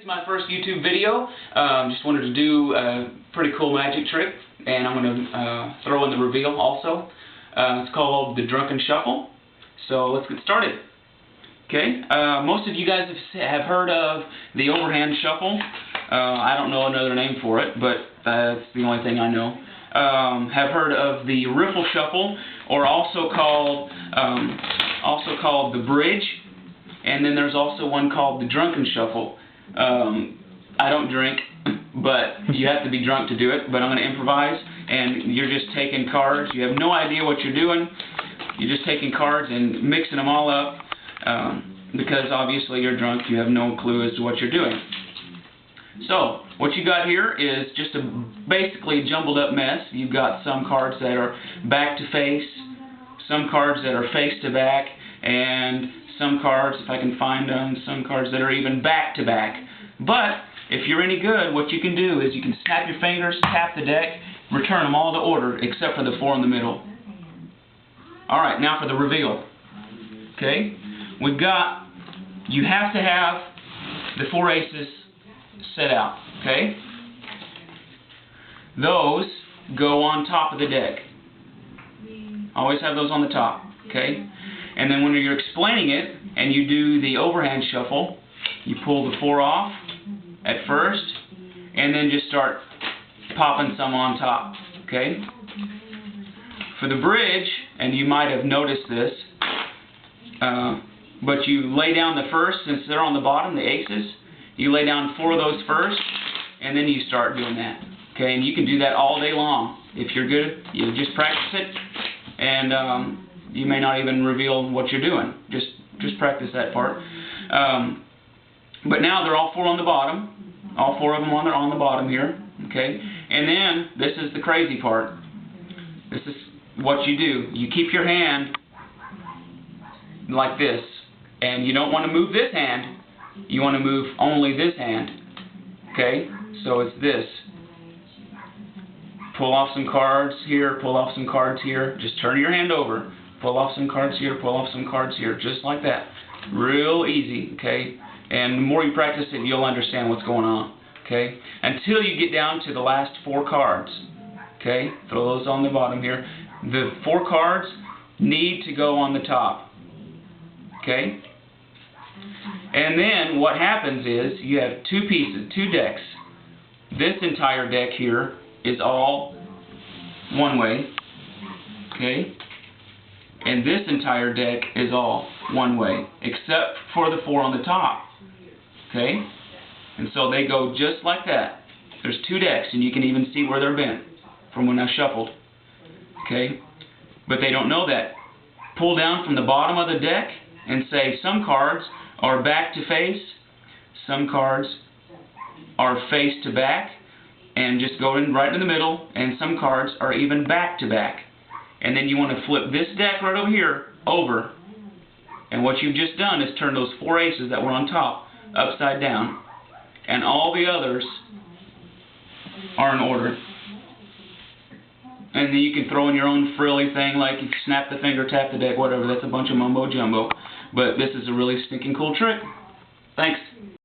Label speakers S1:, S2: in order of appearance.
S1: It's my first YouTube video. Just wanted to do a pretty cool magic trick, and I'm going to throw in the reveal also. It's called the Drunken Shuffle. So let's get started. Okay, most of you guys have heard of the overhand shuffle. I don't know another name for it, but that's the only thing I know. Have heard of the riffle shuffle, or also called the bridge. And then there's also one called the Drunken Shuffle. I don't drink, but you have to be drunk to do it. But I'm going to improvise, and you're just taking cards. You have no idea what you're doing. You're just taking cards and mixing them all up, because obviously you're drunk. You have no clue as to what you're doing. So what you got here is just basically a jumbled up mess. You've got some cards that are back to face, some cards that are face to back, and some cards, if I can find them, some cards that are even back to back. But if you're any good, what you can do is you can snap your fingers, tap the deck, return them all to order except for the four in the middle. Alright, now for the reveal. Okay, you have to have the four aces set out. Okay, those go on top of the deck. Always have those on the top. Okay, and then when you're explaining it and you do the overhand shuffle, you pull the four off at first and then just start popping some on top. Okay? For the bridge, and you might have noticed this, but you lay down the first, since they're on the bottom, the aces, you lay down four of those first and then you start doing that. Okay? And you can do that all day long. If you're good, you just practice it, and you may not even reveal what you're doing. Just practice that part. But now they're all four on the bottom. All four of them on the bottom here. Okay? And then, this is the crazy part. This is what you do. You keep your hand like this. And you don't want to move this hand. You want to move only this hand. Okay? So it's this. Pull off some cards here, pull off some cards here. Just turn your hand over. Pull off some cards here, pull off some cards here. Just like that. Real easy, okay? And the more you practice it, you'll understand what's going on, okay? Until you get down to the last four cards, okay? Throw those on the bottom here. The four cards need to go on the top, okay? And then what happens is you have two pieces, two decks. This entire deck here is all one way, okay? And this entire deck is all one way, except for the four on the top, okay? And so they go just like that. There's two decks, and you can even see where they're bent from when I shuffled, okay? But they don't know that. Pull down from the bottom of the deck and say some cards are back to face, some cards are face to back, and just go in right in the middle, and some cards are even back to back. And then you want to flip this deck right over here over. And what you've just done is turn those four aces that were on top upside down. And all the others are in order. And then you can throw in your own frilly thing, like you snap the finger, tap the deck, whatever. That's a bunch of mumbo jumbo. But this is a really stinking cool trick. Thanks.